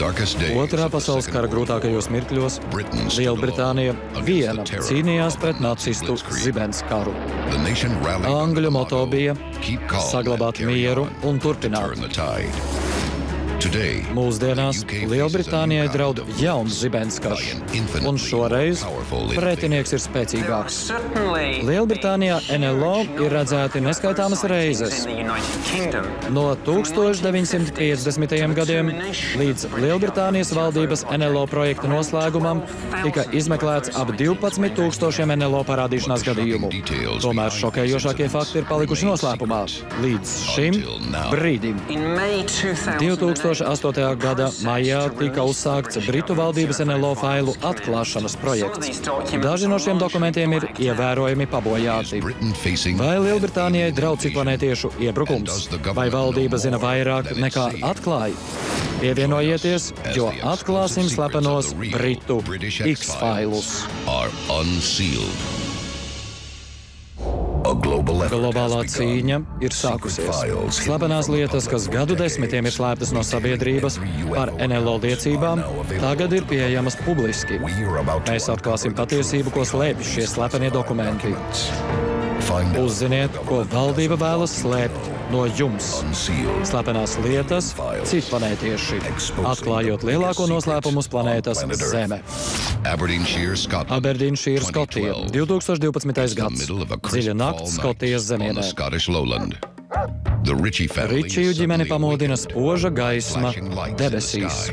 Otrā pasaules kara grūtākajos mirkļos Lielbritānija viena cīnījās pret nacistu zibenskaru. Angļu moto bija saglabāt mieru un turpināt. Mūsdienās Lielbritānijai draud jauns zibenskars, un šoreiz pretinieks ir spēcīgāks. Lielbritānijā NLO ir redzēti neskaitāmas reizes. No 1950. gadiem līdz Lielbritānijas valdības NLO projekta noslēgumam tika izmeklēts ap 12,000 NLO parādīšanās gadījumu. Tomēr šokējošākie fakti ir palikuši noslēpumā līdz šim brīdim. 2008. gada maijā tika uzsākts Britu valdības NLO failu atklāšanas projekts. Daži no šiem dokumentiem ir ievērojami pabojāti. Vai Lielbritānijai draud citplanētiešu iebrukums? Vai valdība zina vairāk nekā atklāja? Pievienojieties, jo atklāsim slepenos Britu X-failus. Globālā cīņa ir sākusies. Slepenās lietas, kas gadu desmitiem ir slēptas no sabiedrības par NLO liecībām, tagad ir pieejamas publiski. Mēs atklāsim patiesību, ko slēpj šie slepenie dokumenti. Uzziniet, ko valdība vēlas slēpt no jums. Slepenās lietas, citplanētieši, atklājot lielāko noslēpumu uz planētas Zeme. Aberdeenshire, Skotija, 2012. gads. Dziļa nakts Skotijas zemienē. Ričiju ģimeni pamodina spoža gaisma debesīs.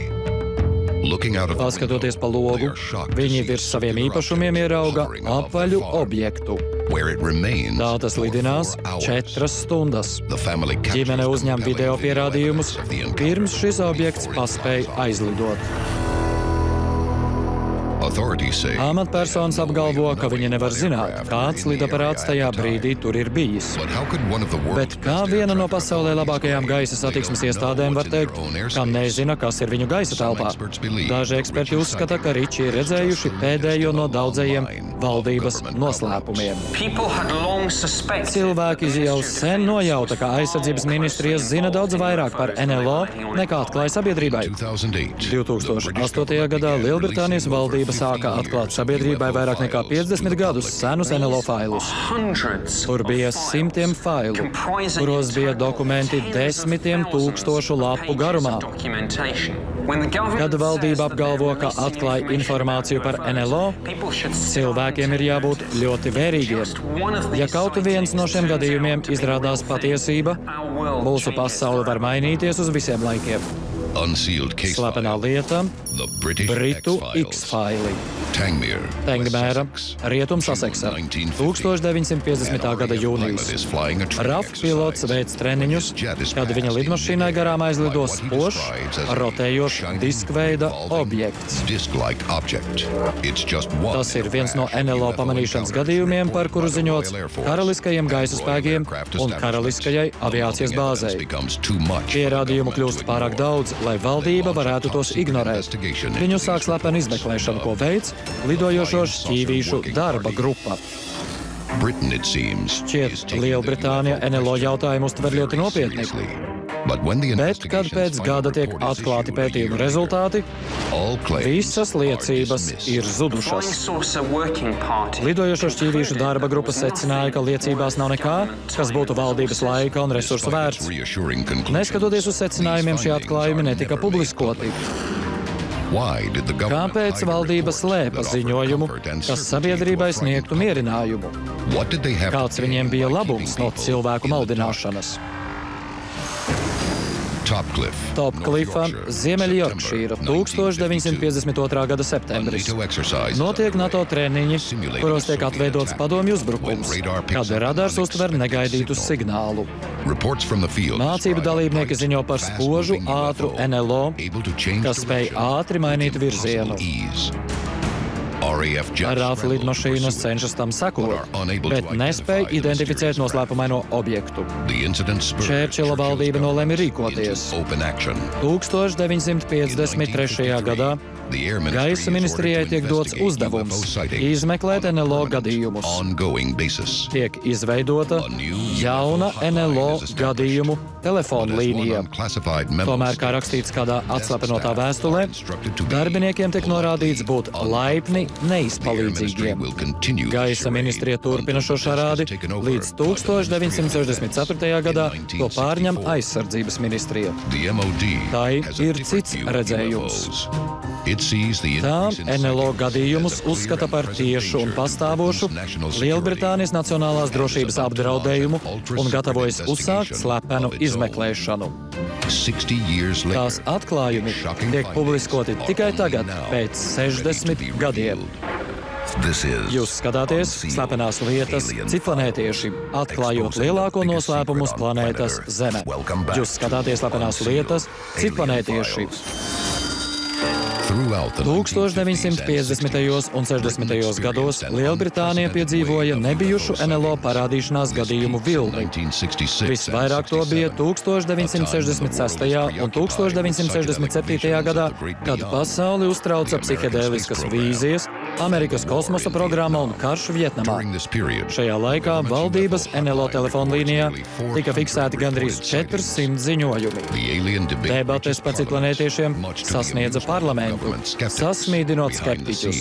Paskatoties pa logu, viņi virs saviem īpašumiem ierauga apaļu objektu. Tā tas lidinās 4 stundas. Ģimene uzņem video pierādījumus, pirms šis objekts paspēja aizlidot. Amatpersonas apgalvo, ka viņi nevar zināt, kāds lidaparāts tajā brīdī tur ir bijis. Bet kā viena no pasaulē labākajām gaisa satiksmes iestādēm var teikt, ka nezina, kas ir viņu gaisa telpā? Daži eksperti uzskata, ka Riči ir redzējuši pēdējo no daudzajiem valdības noslēpumiem. Cilvēki jau sen nojauta, ka aizsardzības ministrijas zina daudz vairāk par NLO nekā atklāja sabiedrībai. 2008. gadā Lielbritānijas valdība sāka atklāt sabiedrībai vairāk nekā 50 gadus senus NLO failus. Tur bija simtiem failu, kuros bija dokumenti 10 000 lapu garumā. Kad valdība apgalvo, ka atklāja informāciju par NLO, cilvēkiem ir jābūt ļoti vērīgiem. Ja kaut viens no šiem gadījumiem izrādās patiesība, mūsu pasaule var mainīties uz visiem laikiem. Slepenā lieta - Britu X-faili. Tangmēra, Rietum Saseksa, 1950. gada jūnijas. RAF pilots veic treniņus, kad viņa lidmašīnai garām aizlido spožs, rotējošs diskveida objekts. Tas ir viens no NLO pamanīšanas gadījumiem, par kuru ziņots Karaliskajiem gaisa spēkiem un Karaliskajai aviācijas bāzei. Pierādījumu kļūst pārāk daudz, lai valdība varētu tos ignorēt. Viņu sāk slepenu izmeklēšanu, ko veids lidojošo šķīvīšu darba grupa. Šķiet, Lielbritānija NLO jautājumu uztver ļoti nopietni. Bet, kad pēc gada tiek atklāti pētījumu rezultāti, visas liecības ir zudušas. Lidojošo šķīvīšu darba grupa secināja, ka liecībās nav nekā, kas būtu valdības laika un resursu vērts. Neskatoties uz secinājumiem, šie atklājumi netika publiskoti. Kāpēc valdība slēpa ziņojumu, kas sabiedrībai sniegtu mierinājumu? Kāds viņiem bija labums no cilvēku maldināšanas? Topklifā, Ziemeļjorkšīra, 1952. gada septembris. Notiek NATO treniņi, kuros tiek atveidots padomju uzbrukums, kad radars uztver negaidītu signālu. Mācību dalībnieki ziņo par spožu, ātru NLO, kas spēj ātri mainīt virzienu. RAF lidmašīnas cenšas tam sekot, bet nespēja identificēt noslēpumaino objektu. Čērčila valdība nolēma rīkoties. 1953. gadā Gaisa ministrijai tiek dots uzdevums izmeklēt NLO gadījumus. Tiek izveidota jauna NLO gadījumu telefona līnija. Tomēr, kā rakstīts kādā atslepenotā vēstulē, darbiniekiem tiek norādīts būt laipni neizpalīdzīgiem. Gaisa ministrija turpina šo šarādi, līdz 1964. gadā to pārņem aizsardzības ministrija. Tai ir cits redzējums. Tā NLO gadījumus uzskata par tiešu un pastāvošu Lielbritānijas nacionālās drošības apdraudējumu un gatavojas uzsākt slepenu izmeklēšanu. Tās atklājumi tiek publiskoti tikai tagad, pēc 60 gadiem. Jūs skatāties slepenās lietas citplanētieši, atklājot lielāko noslēpumu uz planētas Zeme. Jūs skatāties slepenās lietas citplanētieši. 1950. un 60. gados Lielbritānija piedzīvoja nebijušu NLO parādīšanās gadījumu vilni. Visvairāk to bija 1966. un 1967. gadā, kad pasauli uztrauca psihedēliskas vīzijas, Amerikas kosmosa programma un karš Vietnamā. Šajā laikā valdības NLO telefonlīnijā tika fiksēti gandrīz 400 ziņojumi. Debates par citplanētiešiem sasniedza parlamentu, sasmīdinot skeptiķus.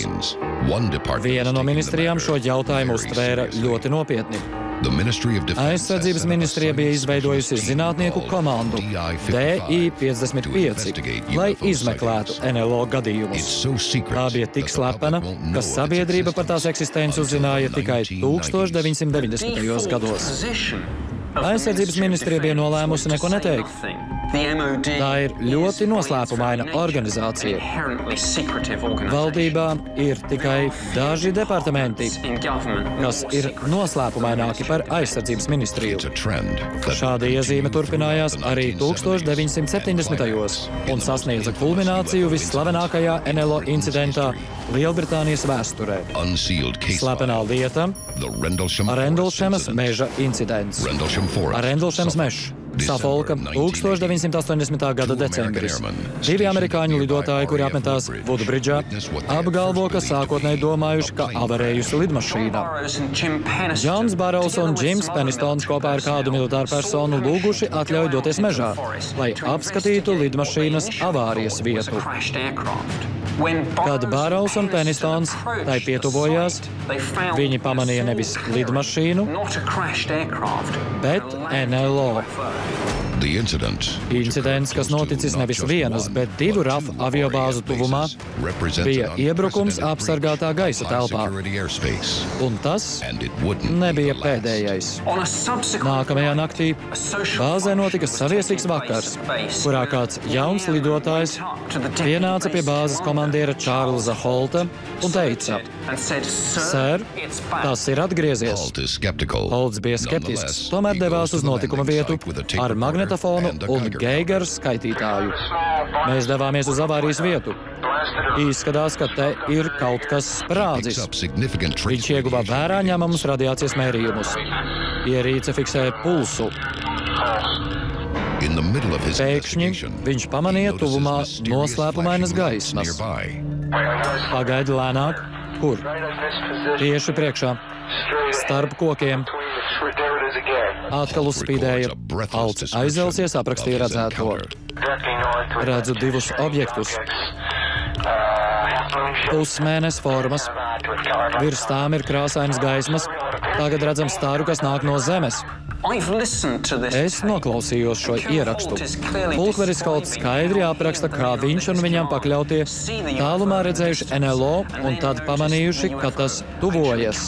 Viena no ministrijām šo jautājumu uztvēra ļoti nopietni. Aizsardzības ministrija bija izveidojusi zinātnieku komandu DI-55, lai izmeklētu NLO gadījumus. Tā bija tik slepena, ka sabiedrība par tās eksistenci uzzināja tikai 1990. gados. Aizsardzības ministrija bija nolēmusi neko neteikt. Tā ir ļoti noslēpumaina organizācija. Valdībā ir tikai daži departamenti, kas ir noslēpumaināki par aizsardzības ministriju. Šāda iezīme turpinājās arī 1970. un sasniedza kulmināciju visslavenākajā NLO incidentā Lielbritānijas vēsturē. Slepenā lieta - Rendlšemas meža incidents. Rendlšemas mežs. Safolka 1980. gada decembris. Divi amerikāņu lidotāji, kuri apmetās Vudbridžā, apgalvo, ka sākotnēji domājuši, ka avarējusi lidmašīna. Džons Barrows un Džims Penistons kopā ar kādu militāru personu lūguši atļauju doties mežā, lai apskatītu lidmašīnas avārijas vietu. Kad Barrows un Penistons tai pietuvojās, viņi pamanīja nevis lidmašīnu, bet NLO. Incidents, kas noticis nevis vienas, bet divu RAF aviobāzu tuvumā, bija iebrukums apsargātā gaisa telpā. Un tas nebija pēdējais. Nākamajā naktī bāzē notika saviesīgs vakars, kurā kāds jauns lidotājs pienāca pie bāzes komandiera Čārlza Holta un teica: "Sir, tas ir atgriezies." Holts bija skeptisks, tomēr devās uz notikuma vietu ar magnetofonu un Geigeru skaitītāju. Mēs devāmies uz avārijas vietu. Izskatās, ka te ir kaut kas sprādzis. Viņš ieguva vērā ņemamus radiācijas mērījumus. Ierīce fiksēja pulsu. Pēkšņi viņš pamanīja tuvumā noslēpumainas gaismas. Pagaidi lēnāk. Kur? Tieši priekšā. Starp kokiem. Atkal uzspīdēja. Holts aizelsies, aprakstīja redzēto. Redzu divus objektus. Pusmēnes formas. Virs tām ir krāsainas gaismas. Tagad redzam staru, kas nāk no zemes. Es noklausījos šo ierakstu. Pulkveris Holts skaidri apraksta, kā viņš un viņam pakļautie tālumā redzējuši NLO un tad pamanījuši, ka tas tuvojas.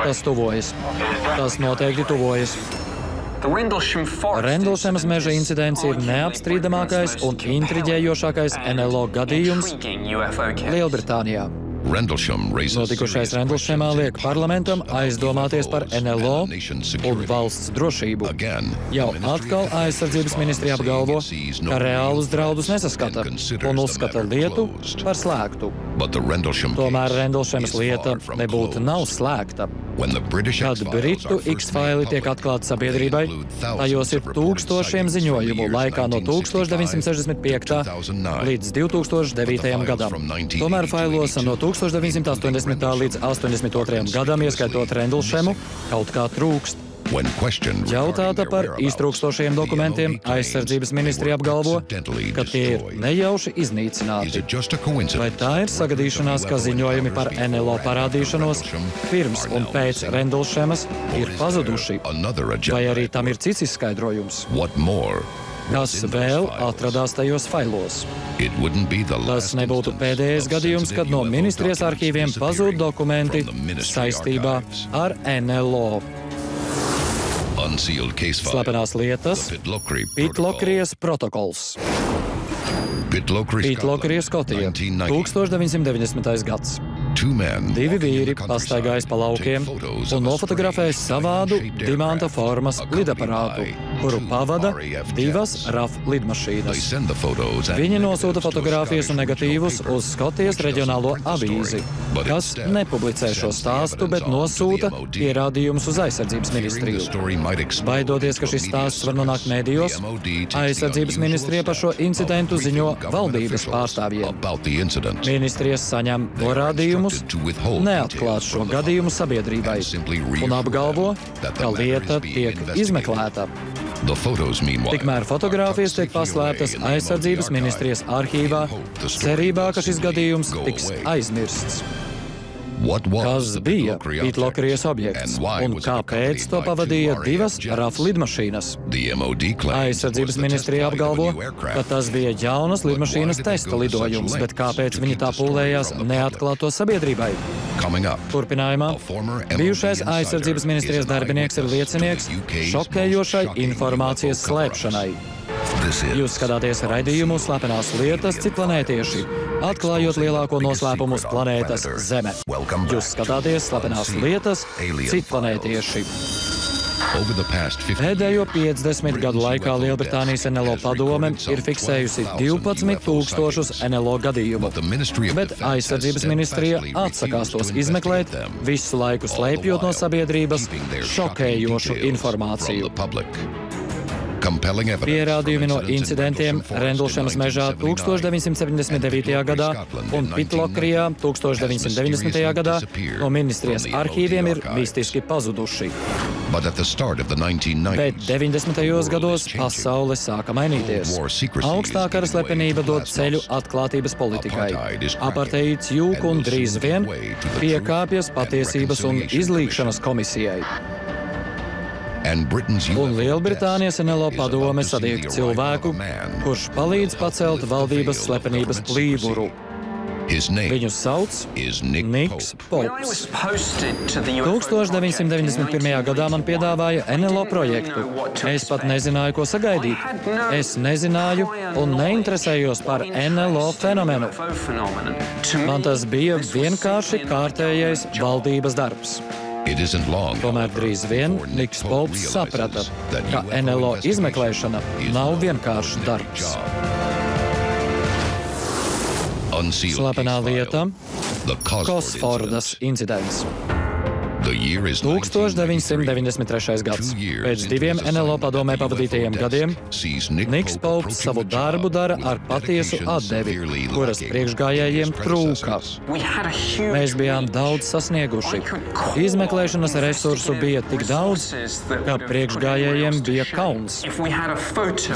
Tas tuvojas. Tas noteikti tuvojas. Rendlšemas meža incidents ir neapstrīdamākais un intriģējošākais NLO gadījums Lielbritānijā. Notikušais Rendlšemā liek parlamentam aizdomāties par NLO un valsts drošību. Jau atkal aizsardzības ministrija apgalvo, ka reālus draudus nesaskata un uzskata lietu par slēgtu. Tomēr Rendlšemas lieta nebūtu nav slēgta. Kad Britu X-faili tiek atklāti sabiedrībai, tajos ir tūkstošiem ziņojumu laikā no 1965. līdz 2009. gadam. Tomēr failos no 1980. līdz 82. gadam, ieskaitot Rendlšemu, kaut kā trūkst. Jautāta par iztrūkstošiem dokumentiem, aizsardzības ministrija apgalvo, ka tie ir nejauši iznīcināti. Vai tā ir sagadīšanās, ka ziņojumi par NLO parādīšanos pirms un pēc Rendlšemas ir pazuduši? Vai arī tam ir cits izskaidrojums? Kas vēl atradās tajos failos? Tas nebūtu pēdējais gadījums, kad no ministrijas arhīviem pazūd dokumenti saistībā ar NLO. Slepenās lietas, Pitlokrijas protokols. Pitlokrija, Skotija, 1990. gads. Divi vīri pastaigājas pa laukiem un nofotografējas savādu dimanta formas lidaparātu, kuru pavada divas RAF lidmašīnas. Viņi nosūta fotogrāfijas un negatīvus uz Skotijas reģionālo avīzi, kas nepublicē šo stāstu, bet nosūta pierādījumus uz aizsardzības ministriju. Baidoties, ka šis stāsts var nonākt mēdījos, aizsardzības ministrija par šo incidentu ziņo valdības pārstāvjiem. Ministrijas saņem norādījumus neatklāt šo gadījumu sabiedrībai un apgalvo, ka lieta tiek izmeklēta. Tikmēr fotogrāfijas tiek paslēptas aizsardzības ministrijas arhīvā, cerībā, ka šis gadījums tiks aizmirsts. Kas bija Pitlokrijas objekts un kāpēc to pavadīja divas RAF lidmašīnas? Aizsardzības ministrija apgalvo, ka tas bija jaunas lidmašīnas testa lidojums, bet kāpēc viņi tā pūlējās neatklāt to sabiedrībai? Turpinājumā bijušais aizsardzības ministrijas darbinieks ir liecinieks šokējošai informācijas slēpšanai. Jūs skatāties raidījumu Slepenās lietas citplanētieši, atklājot lielāko noslēpumu uz planētas Zeme. Jūs skatāties Slepenās lietas citplanētieši. Pēdējo 50 gadu laikā Lielbritānijas NLO padome ir fiksējusi 12,000 NLO gadījumu, bet aizsardzības ministrija atsakās tos izmeklēt, visu laiku slēpjot no sabiedrības šokējošu informāciju. Pierādījumi no incidentiem Rendlšemas mežā 1979. gadā un Pitlokrijā 1990. gadā no ministrijas arhīviem ir mistiski pazuduši. Bet 90. gados pasaule sāka mainīties. Augstā kara slepenība dod ceļu atklātības politikai. Apartheids jūk un drīz vien piekāpjas patiesības un izlīgšanas komisijai. Un Lielbritānijas NLO padome satiek cilvēku, kurš palīdz pacelt valdības slepenības plīvuru. Viņu sauc Niks Pops. 1991. gadā man piedāvāja NLO projektu. Es pat nezināju, ko sagaidīt. Es nezināju un neinteresējos par NLO fenomenu. Man tas bija vienkārši kārtējais valdības darbs. Tomēr drīz vien Niks Pops saprata, ka NLO izmeklēšana nav vienkāršs darbs. Slepenā lieta – Kosfordas incidents. 1993. gads. Pēc diviem NLO padomē pavadītajiem gadiem Niks Pops savu darbu dara ar patiesu atdevi, kuras priekšgājējiem trūka. Mēs bijām daudz sasnieguši. Izmeklēšanas resursu bija tik daudz, ka priekšgājējiem bija kauns.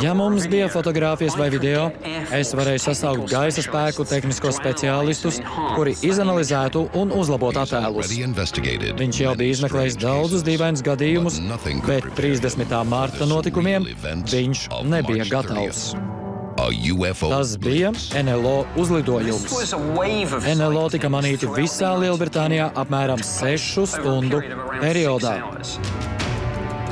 Ja mums bija fotogrāfijas vai video, es varēju sasaukt gaisa spēku tehnisko speciālistus, kuri izanalizētu un uzlabotu attēlus. Viņš jau bija izmeklējis daudzus dīvainus gadījumus, bet 30. marta notikumiem viņš nebija gatavs. Tas bija NLO uzlidojums. NLO tika manīti visā Lielbritānijā apmēram 6 stundu periodā.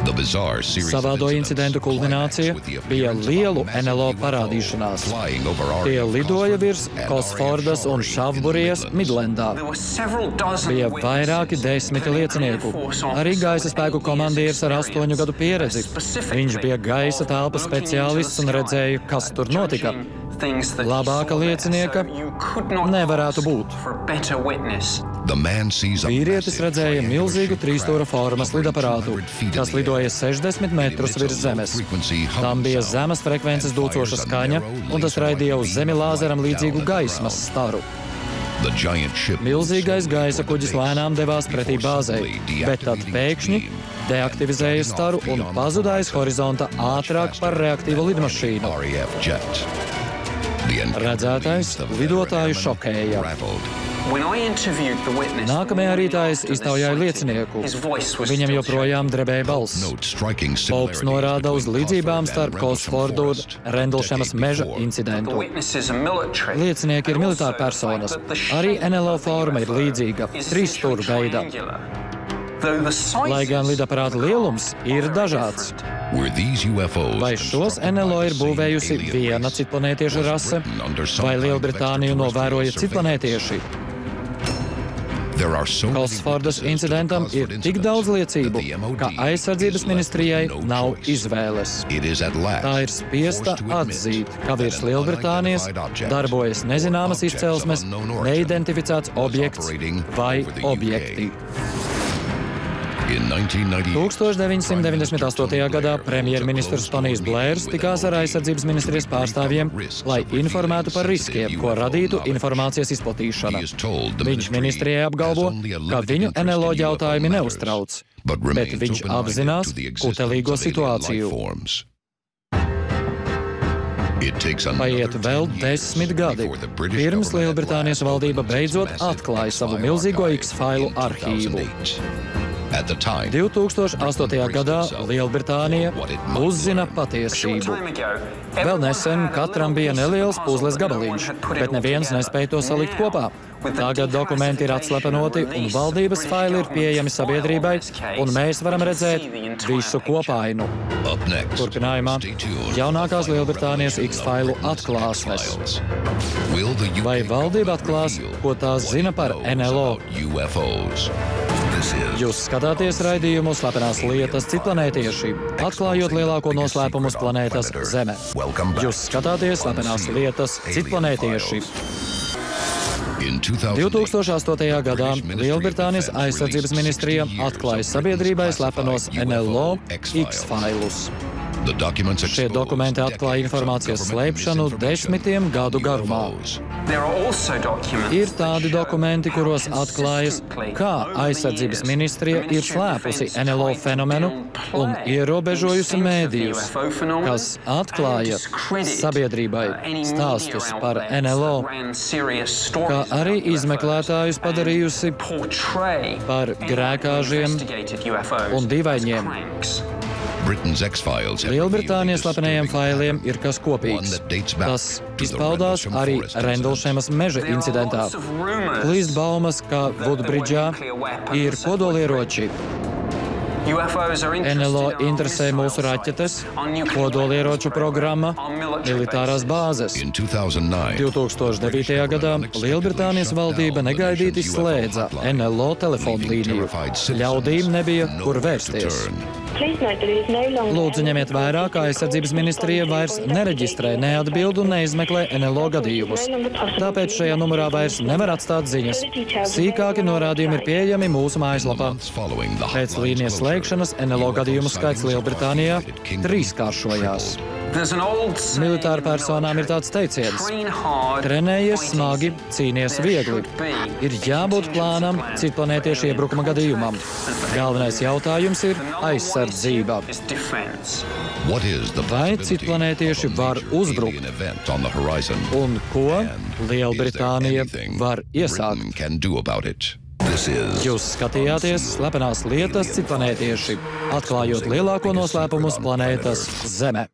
Savādo incidentu kulminācija bija lielu NLO parādīšanās. Tie lidoja virs Kosfordas un Šavburijas Midlendā. Bija vairāki 10 liecinieku. Arī gaisa spēku komandieris ar 8 gadu pieredzi. Viņš bija gaisa telpa speciālists un redzēja, kas tur notika. Labāka liecinieka nevarētu būt. Vīrietis redzēja milzīgu 3-stūra formas lidaparātu, kas lidoja 60 metrus virs zemes. Tam bija zemes frekvences dūcoša skaņa, un tas raidīja uz zemi lāzeram līdzīgu gaismas staru. Milzīgais gaisa kuģis lēnām devās pretī bāzei, bet tad pēkšņi deaktivizēja staru un pazuda aiz horizonta ātrāk par reaktīvu lidmašīnu. Redzētais lidotāju šokēja. Nākamajā rītā es iztaujāju liecinieku. Viņam joprojām drebēja balss. Polks norāda uz līdzībām starp Kosfordu un Rendlšemas meža incidentu. Liecinieki ir militāri personas. Arī NLO forma ir līdzīga, 3 stūru gaida. Lai gan lidaparāta lielums ir dažāds. Vai šos NLO ir būvējusi viena citplanētiešu rase, vai Lielbritāniju novēroja citplanētieši? Kosfordas incidentam ir tik daudz liecību, ka aizsardzības ministrijai nav izvēles. Tā ir spiesta atzīt, ka virs Lielbritānijas darbojas nezināmas izcelsmes, neidentificēts objekts vai objekti. 1998. gadā premjerministrs Tonijs Blērs tikās ar aizsardzības ministrijas pārstāvjiem, lai informētu par riskiem, ko radītu informācijas izplatīšana. Viņš ministrijai apgalvo, ka viņu NLO jautājumi neuztrauc, bet viņš apzinās kutelīgo situāciju. Paiet vēl 10 gadi, pirms Lielbritānijas valdība beidzot atklāja savu milzīgo X-failu arhīvu. 2008. gadā Lielbritānija uzzina patiesību. Vēl nesen katram bija neliels puzles gabaliņš, bet neviens nespēja to salikt kopā. Tagad dokumenti ir atslepenoti un valdības faili ir pieejami sabiedrībai, un mēs varam redzēt visu kopainu. Turpinājumā jaunākās Lielbritānijas X-failu atklāsmes. Vai valdība atklās, ko tās zina par NLO? Jūs skatāties raidījumu Slepenās lietas citplanētieši, atklājot lielāko noslēpumu uz planētas Zeme. Jūs skatāties Slepenās lietas citplanētieši. 2008. gadā Lielbritānijas aizsardzības ministrija atklāja sabiedrībai slepenos NLO X-failus. Šie dokumenti atklāja informācijas slēpšanu 10 gadu garumā. Ir tādi dokumenti, kuros atklājas, kā aizsardzības ministrija ir slēpusi NLO fenomenu un ierobežojusi mēdījus, kas atklāja sabiedrībai stāstus par NLO, kā arī izmeklētājus padarījusi par grēkāžiem un dīvainiem. Lielbritānijas slepenajiem failiem ir kas kopīgs. Tas izpaudās arī Rendlšemas meža incidentā. Klīst baumas, ka Vudbridžā ir kodolieroči. NLO interesē mūsu raķetes, kodolieroču programma, militārās bāzes. 2009. gadā Lielbritānijas valdība negaidīti slēdza NLO telefonu līniju. Ļaudīm nebija, kur vērsties. Lūdzu, ņemiet vērā, ka aizsardzības ministrija vairs nereģistrē, neatbild un neizmeklē NLO gadījumus. Tāpēc šajā numurā vairs nevar atstāt ziņas. Sīkāki norādījumi ir pieejami mūsu mājaslapā. Pēc līnijas slēgšanas NLO gadījumu skaits Lielbritānijā 3-kāršojās. Militāra personām ir tāds teiciens: trenējies smagi, cīnies viegli. Ir jābūt plānam citplanētiešu iebrukuma gadījumam. Galvenais jautājums ir aizsardzība. Vai citplanētieši var uzbrukt? Un ko Lielbritānija var iesākt? Jūs skatījāties Slepenās lietas citplanētieši, atklājot lielāko noslēpumu uz planētas Zeme.